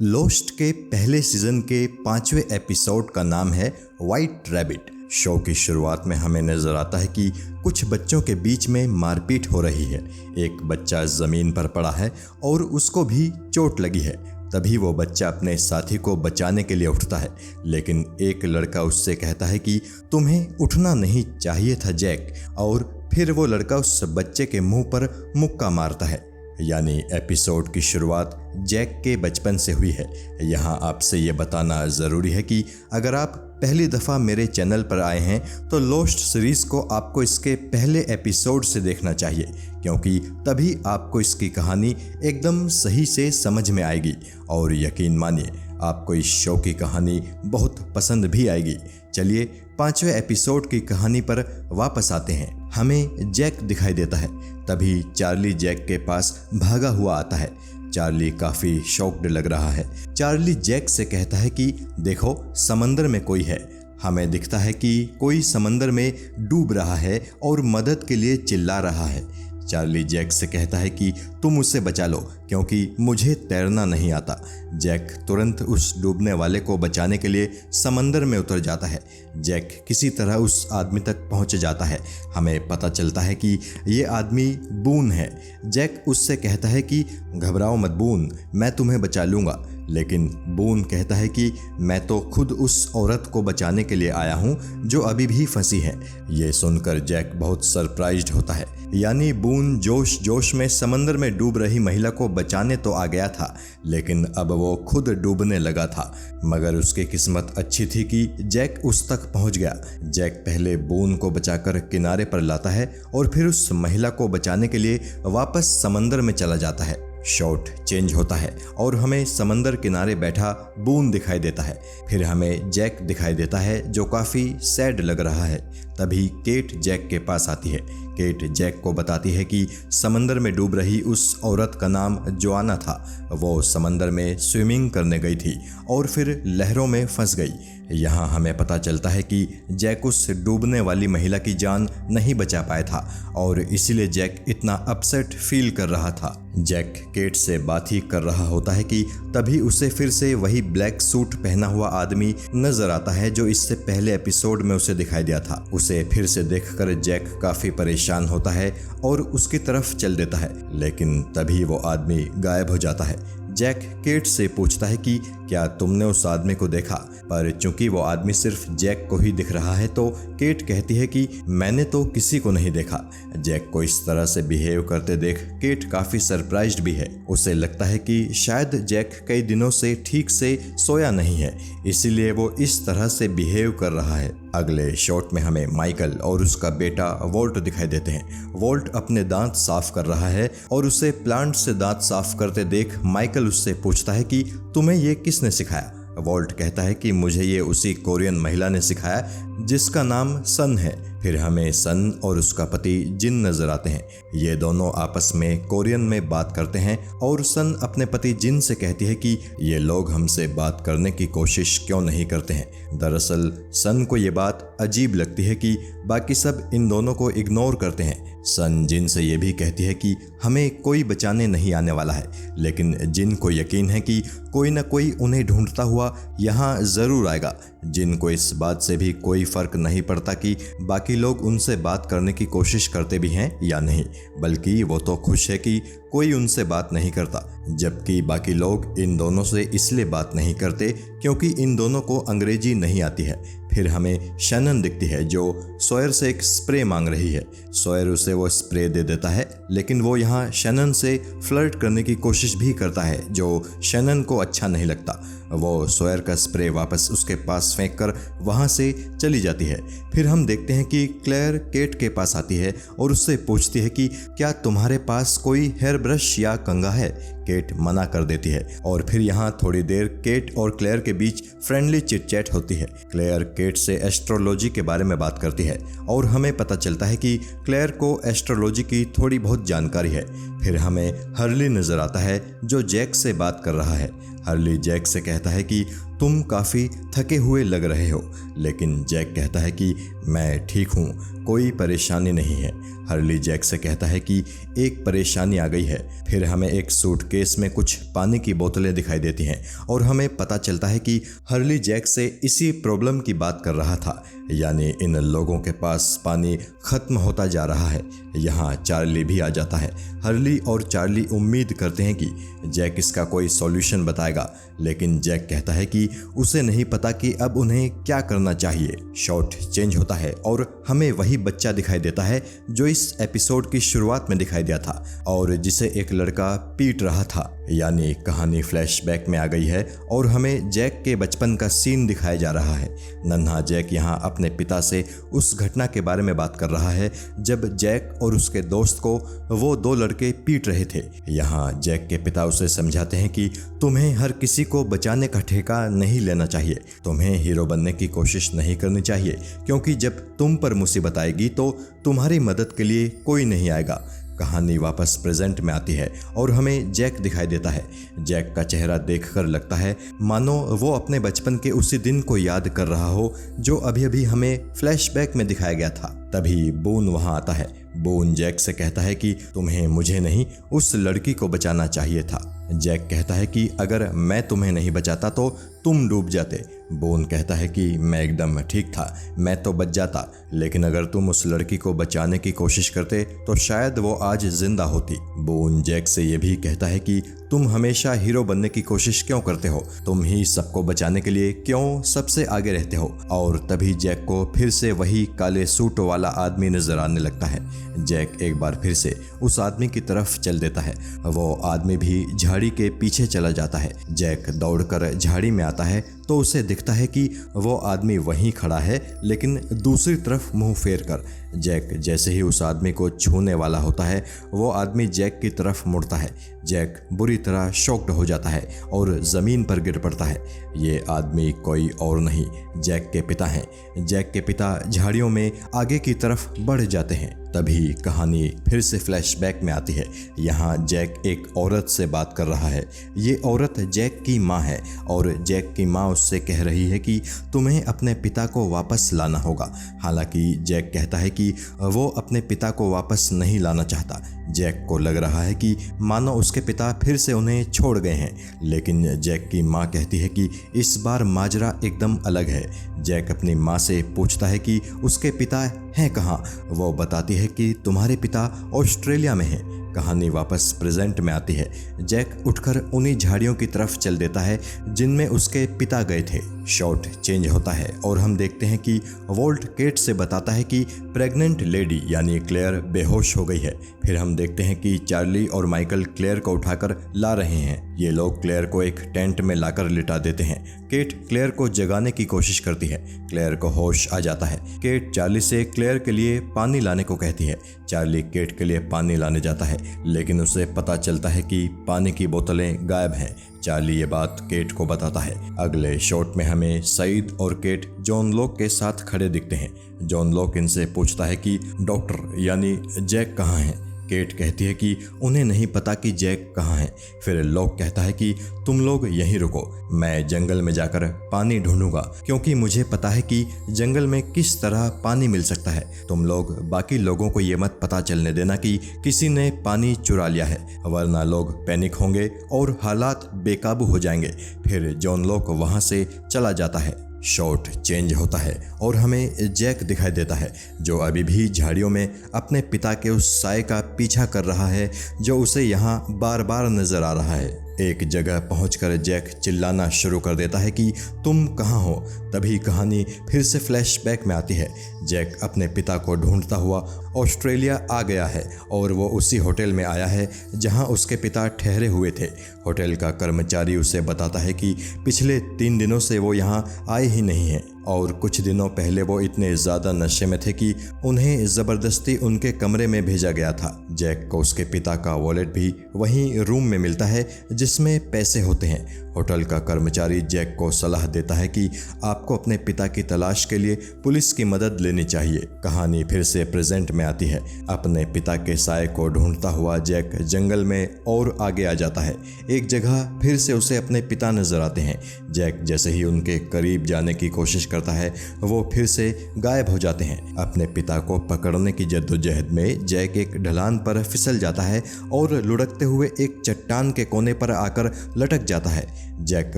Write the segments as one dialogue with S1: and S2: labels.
S1: Lost के पहले season के 5वें एपिसोड का नाम है वाइट रैबिट। शो की शुरुआत में हमें नजर आता है कि कुछ बच्चों के बीच में मारपीट हो रही है। एक बच्चा जमीन पर पड़ा है और उसको भी चोट लगी है। तभी वो बच्चा अपने साथी को बचाने के लिए उठता है, लेकिन एक लड़का उससे कहता है कि तुम्हें उठना नहीं चाहिए था जैक, और फिर वो लड़का उस बच्चे के मुंह पर मुक्का मारता है। यानी एपिसोड की शुरुआत जैक के बचपन से हुई है। यहाँ आपसे ये बताना ज़रूरी है कि अगर आप पहली दफ़ा मेरे चैनल पर आए हैं तो लोस्ट सीरीज़ को आपको इसके पहले एपिसोड से देखना चाहिए, क्योंकि तभी आपको इसकी कहानी एकदम सही से समझ में आएगी। और यकीन मानिए आपको इस शो की कहानी बहुत पसंद भी आएगी। चलिए 5वें एपिसोड की कहानी पर वापस आते हैं। हमें जैक दिखाई देता है। तभी चार्ली जैक के पास भागा हुआ आता है। चार्ली काफ़ी शॉक्ड लग रहा है। चार्ली जैक से कहता है कि देखो, समंदर में कोई है। हमें दिखता है कि कोई समंदर में डूब रहा है और मदद के लिए चिल्ला रहा है। चार्ली जैक से कहता है कि तुम उसे बचा लो, क्योंकि मुझे तैरना नहीं आता। जैक तुरंत उस डूबने वाले को बचाने के लिए समंदर में उतर जाता है। जैक किसी तरह उस आदमी तक पहुंच जाता है। हमें पता चलता है कि ये आदमी बून है। जैक उससे कहता है कि घबराओ मत बून, मैं तुम्हें बचा लूँगा। लेकिन बून कहता है कि मैं तो खुद उस औरत को बचाने के लिए आया हूँ जो अभी भी फंसी है। ये सुनकर जैक बहुत सरप्राइज्ड होता है। यानी बून जोश जोश में समंदर में डूब रही महिला को बचाने तो आ गया था, लेकिन अब वो खुद डूबने लगा था। मगर उसकी किस्मत अच्छी थी कि जैक उस तक पहुंच गया। जैक पहले बून को बचाकर किनारे पर लाता है और फिर उस महिला को बचाने के लिए वापस समंदर में चला जाता है। शॉट चेंज होता है और हमें समंदर किनारे बैठा बून दिखाई देता है। फिर हमें जैक दिखाई देता है जो काफ़ी सैड लग रहा है। तभी केट जैक के पास आती है। केट जैक को बताती है कि समंदर में डूब रही उस औरत का नाम जोआना था। वो समंदर में स्विमिंग करने गई थी और फिर लहरों में फंस गई। यहाँ हमें पता चलता है कि जैक उस डूबने वाली महिला की जान नहीं बचा पाया था और इसीलिए जैक इतना अपसेट फील कर रहा था। जैक केट से बात ही कर रहा होता है कि तभी उसे फिर से वही ब्लैक सूट पहना हुआ आदमी नजर आता है जो इससे पहले एपिसोड में उसे दिखाई दिया था। उसे फिर से देखकर जैक काफ़ी परेशान होता है और उसकी तरफ चल देता है, लेकिन तभी वो आदमी गायब हो जाता है। जैक केट से पूछता है कि क्या तुमने उस आदमी को देखा, पर चूंकि वो आदमी सिर्फ जैक को ही दिख रहा है तो केट कहती है कि मैंने तो किसी को नहीं देखा। जैक को इस तरह से बिहेव करते देख केट काफ़ी सरप्राइज्ड भी है। उसे लगता है कि शायद जैक कई दिनों से ठीक से सोया नहीं है, इसीलिए वो इस तरह से बिहेव कर रहा है। अगले शॉट में हमें माइकल और उसका बेटा वोल्ट दिखाई देते हैं। वोल्ट अपने दांत साफ कर रहा है और उसे प्लांट से दांत साफ करते देख माइकल उससे पूछता है कि तुम्हें ये किसने सिखाया। वोल्ट कहता है कि मुझे ये उसी कोरियन महिला ने सिखाया जिसका नाम सन है। फिर हमें सन और उसका पति जिन नजर आते हैं। ये दोनों आपस में कोरियन में बात करते हैं और सन अपने पति जिन से कहती है कि ये लोग हमसे बात करने की कोशिश क्यों नहीं करते हैं। दरअसल सन को ये बात अजीब लगती है कि बाकी सब इन दोनों को इग्नोर करते हैं। सन जिन से ये भी कहती है कि हमें कोई बचाने नहीं आने वाला है, लेकिन जिन को यकीन है कि कोई ना कोई उन्हें ढूंढता हुआ यहाँ ज़रूर आएगा। जिन को इस बात से भी कोई फ़र्क नहीं पड़ता कि बाकी लोग उनसे बात करने की कोशिश करते भी हैं या नहीं, बल्कि वो तो खुश है कि कोई उनसे बात नहीं करता। जबकि बाकी लोग इन दोनों से इसलिए बात नहीं करते क्योंकि इन दोनों को अंग्रेजी नहीं आती है। फिर हमें शैनन दिखती है जो सॉयर से एक स्प्रे मांग रही है। सॉयर उसे वो स्प्रे दे देता है, लेकिन वो यहाँ शैनन से फ्लर्ट करने की कोशिश भी करता है जो शैनन को अच्छा नहीं लगता। वो सॉयर का स्प्रे वापस उसके पास फेंक कर वहाँ से चली जाती है। फिर हम देखते हैं कि क्लेयर केट के पास आती है और उससे पूछती है कि क्या तुम्हारे पास कोई हेयर ब्रश या कंघा है। केट मना कर देती है और फिर यहाँ थोड़ी देर केट और क्लेयर के बीच फ्रेंडली चिट चैट होती है। क्लेयर केट से एस्ट्रोलॉजी के बारे में बात करती है और हमें पता चलता है कि क्लेयर को एस्ट्रोलॉजी की थोड़ी बहुत जानकारी है। फिर हमें हर्ली नजर आता है जो जैक से बात कर रहा है। हर्ली जैक से कहता है कि तुम काफ़ी थके हुए लग रहे हो, लेकिन जैक कहता है कि मैं ठीक हूँ, कोई परेशानी नहीं है। हर्ली जैक से कहता है कि एक परेशानी आ गई है। फिर हमें एक सूटकेस में कुछ पानी की बोतलें दिखाई देती हैं और हमें पता चलता है कि हर्ली जैक से इसी प्रॉब्लम की बात कर रहा था, यानी इन लोगों के पास पानी ख़त्म होता जा रहा है। यहाँ चार्ली भी आ जाता है। हर्ली और चार्ली उम्मीद करते हैं कि जैक इसका कोई सॉल्यूशन बताएगा, लेकिन जैक कहता है कि उसे नहीं पता कि अब उन्हें क्या करना चाहिए। शॉट चेंज होता है और हमें वही बच्चा दिखाई देता है जो इस एपिसोड की शुरुआत में दिखाई दिया था और जिसे एक लड़का पीट रहा था, यानी कहानी फ्लैशबैक में आ गई है और हमें जैक के बचपन का सीन दिखाया जा रहा है। नन्हा जैक यहाँ अपने पिता से उस घटना के बारे में बात कर रहा है जब जैक और उसके दोस्त को वो दो लड़के पीट रहे थे। यहाँ जैक के पिता उसे समझाते हैं कि तुम्हें हर किसी को बचाने का ठेका नहीं लेना चाहिए, तुम्हें हीरो बनने की कोशिश नहीं करनी चाहिए, क्योंकि जब तुम पर मुसीबत आएगी तो तुम्हारी मदद के लिए कोई नहीं आएगा। कहानी वापस प्रेजेंट में आती है और हमें जैक दिखाई देता है। जैक का चेहरा देखकर लगता है मानो वो अपने बचपन के उसी दिन को याद कर रहा हो जो अभी अभी हमें फ्लैशबैक में दिखाया गया था। तभी बून वहां आता है। बून जैक से कहता है कि तुम्हें मुझे नहीं, उस लड़की को बचाना चाहिए था। जैक कहता है कि अगर मैं तुम्हें नहीं बचाता तो तुम डूब जाते। बून कहता है कि मैं एकदम ठीक था, मैं तो बच जाता, लेकिन अगर तुम उस लड़की को बचाने की कोशिश करते तो शायद वो आज जिंदा होती। बून जैक से ये भी कहता है कि तुम हमेशा हीरो बनने की कोशिश क्यों करते हो, तुम ही सबको बचाने के लिए क्यों सबसे आगे रहते हो। और तभी जैक को फिर से वही काले सूट वाला आदमी नजर आने लगता है। जैक एक बार फिर से उस आदमी की तरफ चल देता है। वो आदमी भी झाड़ी के पीछे चला जाता है। जैक दौड़कर झाड़ी में आता है तो उसे दिखता है कि वो आदमी वहीं खड़ा है, लेकिन दूसरी तरफ मुंह फेर कर। जैक जैसे ही उस आदमी को छूने वाला होता है, वो आदमी जैक की तरफ मुड़ता है। जैक बुरी तरह शॉक्ड हो जाता है और ज़मीन पर गिर पड़ता है। ये आदमी कोई और नहीं, जैक के पिता हैं। जैक के पिता झाड़ियों में आगे की तरफ बढ़ जाते हैं। तभी कहानी फिर से फ्लैशबैक में आती है। यहाँ जैक एक औरत से बात कर रहा है। ये औरत जैक की माँ है और जैक की माँ उससे कह रही है कि तुम्हें अपने पिता को वापस लाना होगा। हालांकि जैक कहता है कि वो अपने पिता को वापस नहीं लाना चाहता। जैक को लग रहा है कि मानो उसके पिता फिर से उन्हें छोड़ गए हैं, लेकिन जैक की माँ कहती है कि इस बार माजरा एकदम अलग है। जैक अपनी माँ से पूछता है कि उसके पिता हैं कहाँ। वो बताती है कि तुम्हारे पिता ऑस्ट्रेलिया में हैं। कहानी वापस प्रेजेंट में आती है। जैक उठकर उन्हीं झाड़ियों की तरफ चल देता है जिनमें उसके पिता गए थे। शॉट चेंज होता है और हम देखते हैं कि वोल्ट केट से बताता है कि प्रेग्नेंट लेडी यानी क्लेयर बेहोश हो गई है। फिर हम देखते हैं कि चार्ली और माइकल क्लेयर को उठाकर ला रहे हैं। ये लोग क्लेयर को एक टेंट में लाकर लिटा देते हैं। केट क्लेयर को जगाने की कोशिश करती है। क्लेयर को होश आ जाता है। केट चार्ली से क्लेयर के लिए पानी लाने को कहती है। चार्ली केट के लिए पानी लाने जाता है, लेकिन उसे पता चलता है कि पानी की बोतलें गायब हैं। चार्ली ये बात केट को बताता है। अगले शॉट में हमें सईद और केट जॉन लॉक के साथ खड़े दिखते हैं। जॉन लॉक इनसे पूछता है कि डॉक्टर यानी जैक कहाँ हैं। केट कहती है कि उन्हें नहीं पता कि जैक कहाँ है। फिर लॉक कहता है कि तुम लोग यहीं रुको, मैं जंगल में जाकर पानी ढूंढूंगा, क्योंकि मुझे पता है कि जंगल में किस तरह पानी मिल सकता है। तुम लोग बाकी लोगों को ये मत पता चलने देना कि किसी ने पानी चुरा लिया है, वरना लोग पैनिक होंगे और हालात बेकाबू हो जाएंगे। फिर जॉन लॉक वहाँ से चला जाता है। शॉट चेंज होता है और हमें जैक दिखाई देता है जो अभी भी झाड़ियों में अपने पिता के उस साए का पीछा कर रहा है जो उसे यहाँ बार बार नजर आ रहा है। एक जगह पहुंचकर जैक चिल्लाना शुरू कर देता है कि तुम कहाँ हो। तभी कहानी फिर से फ्लैशबैक में आती है। जैक अपने पिता को ढूंढता हुआ ऑस्ट्रेलिया आ गया है और वो उसी होटल में आया है जहां उसके पिता ठहरे हुए थे। होटल का कर्मचारी उसे बताता है कि पिछले 3 दिनों से वो यहां आए ही नहीं हैं और कुछ दिनों पहले वो इतने ज़्यादा नशे में थे कि उन्हें ज़बरदस्ती उनके कमरे में भेजा गया था। जैक को उसके पिता का वॉलेट भी वहीं रूम में मिलता है जिसमें पैसे होते हैं। होटल का कर्मचारी जैक को सलाह देता है कि आपको अपने पिता की तलाश के लिए पुलिस की मदद लेनी चाहिए। कहानी फिर से प्रेजेंट में में आती है। अपने पिता के साए को ढूंढता हुआ जैक जंगल में और आगे आ जाता है। एक जगह फिर से उसे अपने पिता नजर आते हैं। जैक जैसे ही उनके करीब जाने की कोशिश करता है वो फिर से गायब हो जाते हैं। अपने पिता को पकड़ने की जद्दोजहद में जैक एक ढलान पर फिसल जाता है और लुढ़कते हुए एक चट्टान के कोने पर आकर लटक जाता है। जैक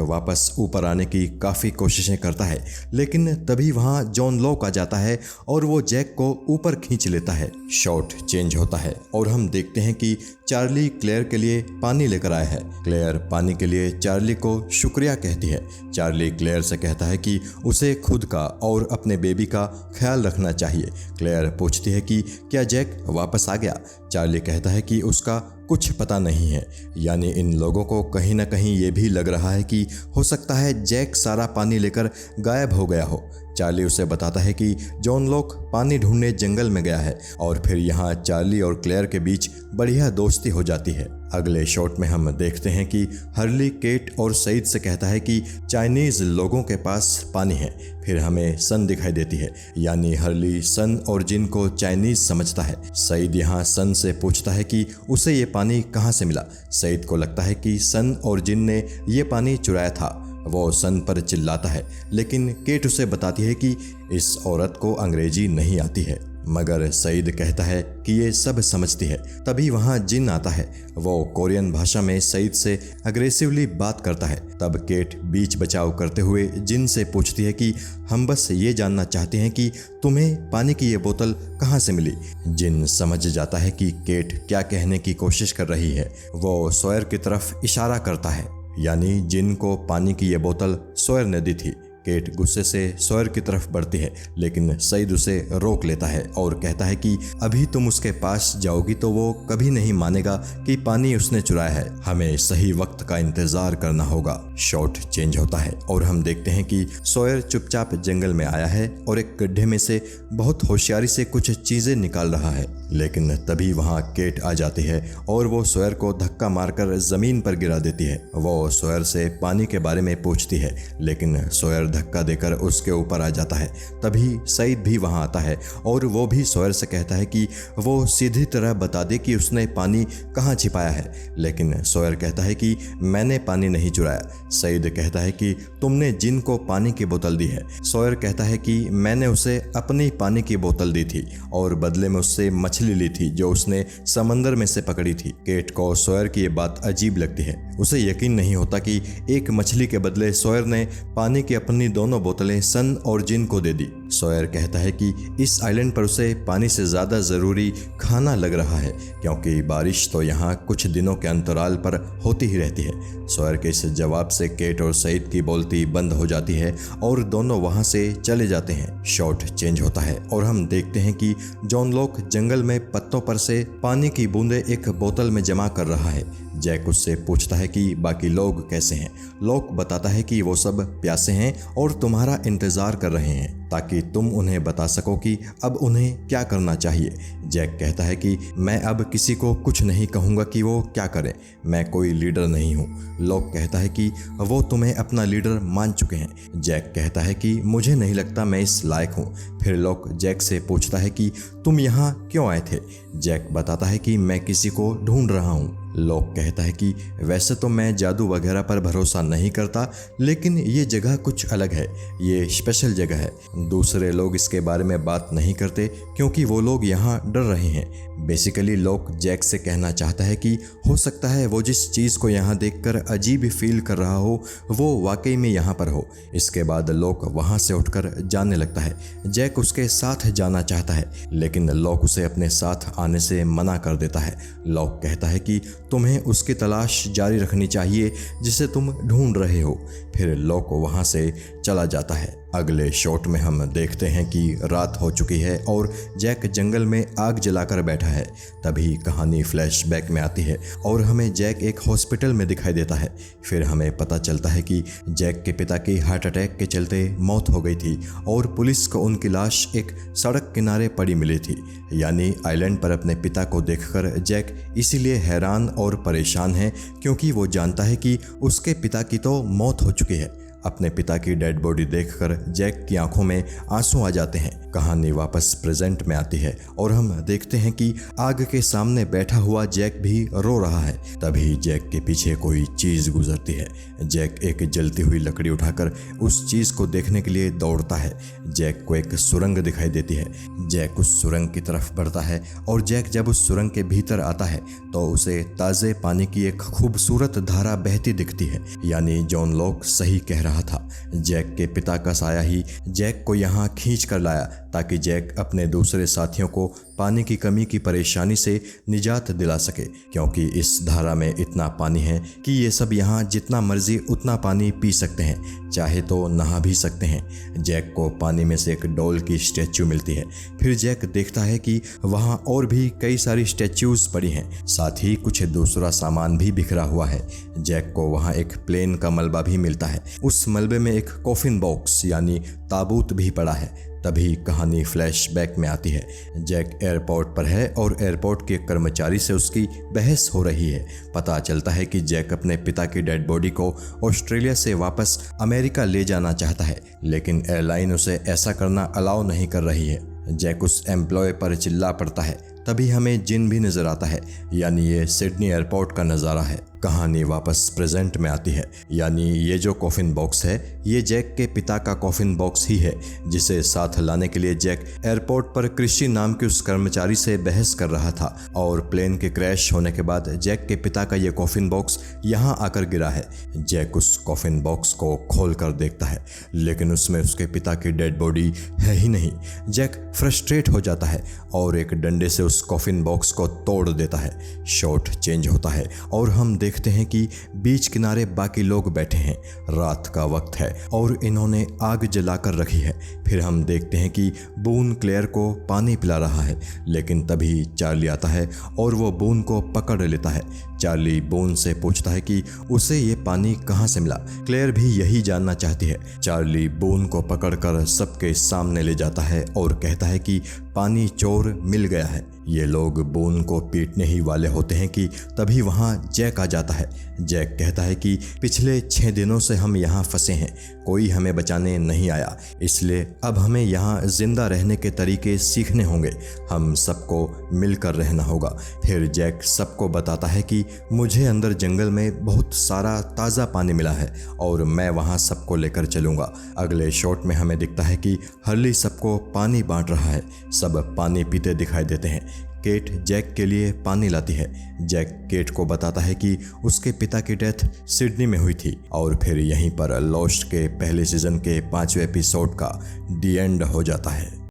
S1: वापस ऊपर आने की काफ़ी कोशिशें करता है, लेकिन तभी वहाँ जॉन लॉक आ जाता है और वो जैक को ऊपर खींच लेता है। शॉट चेंज होता है और हम देखते हैं कि चार्ली क्लेयर के लिए पानी लेकर आया है। क्लेयर पानी के लिए चार्ली को शुक्रिया कहती है। चार्ली क्लेयर से कहता है कि उसे खुद का और अपने बेबी का ख्याल रखना चाहिए। क्लेयर पूछती है कि क्या जैक वापस आ गया। चार्ली कहता है कि उसका कुछ पता नहीं है। यानी इन लोगों को कहीं ना कहीं ये भी लग रहा है कि हो सकता है जैक सारा पानी लेकर गायब हो गया हो। चार्ली उसे बताता है कि जॉन लॉक पानी ढूंढने जंगल में गया है और फिर यहाँ चार्ली और क्लेयर के बीच बढ़िया दोस्ती हो जाती है। अगले शॉट में हम देखते हैं कि हर्ली केट और सईद से कहता है कि चाइनीज लोगों के पास पानी है। फिर हमें सन दिखाई देती है, यानी हर्ली सन और जिन को चाइनीज समझता है। सईद यहाँ सन से पूछता है कि उसे ये पानी कहाँ से मिला। सईद को लगता है कि सन और जिन ने ये पानी चुराया था। वो सन पर चिल्लाता है, लेकिन केट उसे बताती है कि इस औरत को अंग्रेजी नहीं आती है, मगर सईद कहता है कि ये सब समझती है। तभी वहाँ जिन आता है। वो कोरियन भाषा में सईद से अग्रेसिवली बात करता है। तब केट बीच बचाव करते हुए जिन से पूछती है कि हम बस ये जानना चाहते हैं कि तुम्हें पानी की ये बोतल कहाँ से मिली। जिन समझ जाता है कि केट क्या कहने की कोशिश कर रही है। वो सॉयर की तरफ इशारा करता है, यानी जिन को पानी की ये बोतल सॉयर ने दी थी। केट गुस्से से सॉयर की तरफ बढ़ती है, लेकिन सईद उसे रोक लेता है और कहता है कि अभी तुम उसके पास जाओगी तो वो कभी नहीं मानेगा कि पानी उसने चुराया है। हमें सही वक्त का इंतजार करना होगा। शॉट चेंज होता है और हम देखते हैं कि सॉयर चुपचाप जंगल में आया है और एक गड्ढे में से बहुत होशियारी से कुछ चीजें निकाल रहा है। लेकिन तभी वहाँ केट आ जाती है और वो सॉयर को धक्का मारकर जमीन पर गिरा देती है। वो सॉयर से पानी के बारे में पूछती है, लेकिन सॉयर धक्का देकर उसके ऊपर आ जाता है। तभी सईद भी वहाँ आता है और वो भी सॉयर से कहता है कि वो सीधी तरह बता दे कि उसने पानी कहाँ छिपाया है। लेकिन सॉयर कहता है कि मैंने पानी नहीं चुराया। सईद कहता है कि तुमने जिन को पानी की बोतल दी है। सॉयर कहता है कि मैंने उसे अपनी पानी की बोतल दी थी और बदले में उससे मछली ली थी जो उसने समंदर में से पकड़ी थी। केट को सॉयर की ये बात अजीब लगती है। उसे यकीन नहीं होता कि एक मछली के बदले सॉयर ने पानी की अपनी दोनों बोतलें सन और जिन को दे दी। सॉयर कहता है कि इस आइलैंड पर उसे पानी से ज़्यादा ज़रूरी खाना लग रहा है, क्योंकि बारिश तो यहाँ कुछ दिनों के अंतराल पर होती ही रहती है। सॉयर के इस जवाब से केट और सईद की बोलती बंद हो जाती है और दोनों वहाँ से चले जाते हैं। शॉट चेंज होता है और हम देखते हैं कि जॉन लॉक जंगल में पत्तों पर से पानी की बूंदें एक बोतल में जमा कर रहा है। जैक उससे पूछता है कि बाकी लोग कैसे हैं। लॉक बताता है कि वो सब प्यासे हैं और तुम्हारा इंतजार कर रहे हैं ताकि तुम उन्हें बता सको कि अब उन्हें क्या करना चाहिए। जैक कहता है कि मैं अब किसी को कुछ नहीं कहूँगा कि वो क्या करें, मैं कोई लीडर नहीं हूँ। लॉक कहता है कि वो तुम्हें अपना लीडर मान चुके हैं। जैक कहता है कि मुझे नहीं लगता मैं इस लायक हूँ। फिर लॉक जैक से पूछता है कि तुम यहाँ क्यों आए थे। जैक बताता है कि मैं किसी को ढूंढ रहा हूँ। लॉक कहता है कि वैसे तो मैं जादू वगैरह पर भरोसा नहीं करता, लेकिन ये जगह कुछ अलग है, ये स्पेशल जगह है। दूसरे लोग इसके बारे में बात नहीं करते क्योंकि वो लोग यहाँ डर रहे हैं। बेसिकली लॉक जैक से कहना चाहता है कि हो सकता है वो जिस चीज़ को यहाँ देखकर अजीब फील कर रहा हो वो वाकई में यहाँ पर हो। इसके बाद लॉक वहाँ से उठकर जाने लगता है। जैक उसके साथ जाना चाहता है, लेकिन लॉक उसे अपने साथ आने से मना कर देता है। लॉक कहता है कि तुम्हें उसकी तलाश जारी रखनी चाहिए जिसे तुम ढूंढ रहे हो। फिर लॉक वहाँ से चला जाता है। अगले शॉट में हम देखते हैं कि रात हो चुकी है और जैक जंगल में आग जलाकर बैठा है। तभी कहानी फ्लैशबैक में आती है और हमें जैक एक हॉस्पिटल में दिखाई देता है। फिर हमें पता चलता है कि जैक के पिता की हार्ट अटैक के चलते मौत हो गई थी और पुलिस को उनकी लाश एक सड़क किनारे पड़ी मिली थी। यानी आइलैंड पर अपने पिता को देखकर जैक इसीलिए हैरान और परेशान है क्योंकि वो जानता है कि उसके पिता की तो मौत हो चुकी है। अपने पिता की डेड बॉडी देखकर जैक की आंखों में आंसू आ जाते हैं। कहानी वापस प्रेजेंट में आती है और हम देखते हैं कि आग के सामने बैठा हुआ जैक भी रो रहा है। तभी जैक के पीछे कोई चीज गुजरती है। जैक एक जलती हुई लकड़ी उठाकर उस चीज को देखने के लिए दौड़ता है। जैक को एक सुरंग दिखाई देती है। जैक उस सुरंग की तरफ बढ़ता है और जैक जब उस सुरंग के भीतर आता है तो उसे ताजे पानी की एक खूबसूरत धारा बहती दिखती है। यानी जॉन लॉक सही कह रहा था, जैक के पिता का साया ही जैक को यहाँ खींच कर लाया ताकि जैक अपने दूसरे साथियों को पानी की कमी की परेशानी से निजात दिला सके, क्योंकि इस धारा में इतना पानी है कि ये सब यहाँ जितना मर्जी उतना पानी पी सकते हैं, चाहे तो नहा भी सकते हैं। जैक को पानी में से एक डॉल की स्टैच्यू मिलती है। फिर जैक देखता है कि वहाँ और भी कई सारी स्टैच्यूज पड़ी हैं, साथ ही कुछ दूसरा सामान भी बिखरा हुआ है। जैक को वहाँ एक प्लेन का मलबा भी मिलता है। उस मलबे में एक कॉफिन बॉक्स यानी ताबूत भी पड़ा है। तभी कहानी फ्लैशबैक में आती है। जैक एयरपोर्ट पर है और एयरपोर्ट के कर्मचारी से उसकी बहस हो रही है। पता चलता है कि जैक अपने पिता की डेड बॉडी को ऑस्ट्रेलिया से वापस अमेरिका ले जाना चाहता है, लेकिन एयरलाइन उसे ऐसा करना अलाउ नहीं कर रही है। जैक उस एम्प्लॉय पर चिल्ला पड़ता है। तभी हमें जिन भी नजर आता है, यानी ये सिडनी एयरपोर्ट का नज़ारा है। कहानी वापस प्रेजेंट में आती है। यानी ये जो कॉफिन बॉक्स है ये जैक के पिता का कॉफिन बॉक्स ही है, जिसे साथ लाने के लिए जैक एयरपोर्ट पर क्रिश्ची नाम के उस कर्मचारी से बहस कर रहा था और प्लेन के क्रैश होने के बाद जैक के पिता का ये कॉफिन बॉक्स यहाँ आकर गिरा है। जैक उस कॉफिन बॉक्स को खोल कर देखता है, लेकिन उसमें उसके पिता की डेड बॉडी है ही नहीं। जैक फ्रस्ट्रेट हो जाता है और एक डंडे से उस कॉफिन बॉक्स को तोड़ देता है। शॉट चेंज होता है और हम देखते हैं कि बीच किनारे बाकी लोग बैठे हैं। रात का वक्त है और इन्होंने आग जलाकर रखी है। फिर हम देखते हैं कि बून क्लेयर को पानी पिला रहा है, लेकिन तभी चार्ली आता है और वो बून को पकड़ लेता है। चार्ली बून से पूछता है कि उसे ये पानी कहाँ से मिला। क्लेयर भी यही जानना चाहती है। चार्ली बून को पकड़कर सबके सामने ले जाता है और कहता है कि पानी चोर मिल गया है। ये लोग बून को पीटने ही वाले होते हैं कि तभी वहाँ जैक आ जाता है। जैक कहता है कि पिछले 6 दिनों से हम यहाँ फंसे हैं, कोई हमें बचाने नहीं आया, इसलिए अब हमें यहाँ जिंदा रहने के तरीके सीखने होंगे। हम सबको मिलकर रहना होगा। फिर जैक सबको बताता है कि मुझे अंदर जंगल में बहुत सारा ताज़ा पानी मिला है और मैं वहाँ सबको लेकर चलूँगा। अगले शॉट में हमें दिखता है कि हर्ली सबको पानी बांट रहा है। सब पानी पीते दिखाई देते हैं। केट जैक के लिए पानी लाती है। जैक केट को बताता है कि उसके पिता की डेथ सिडनी में हुई थी और फिर यहीं पर लॉस्ट के पहले सीजन के 5वें एपिसोड का दी एंड हो जाता है।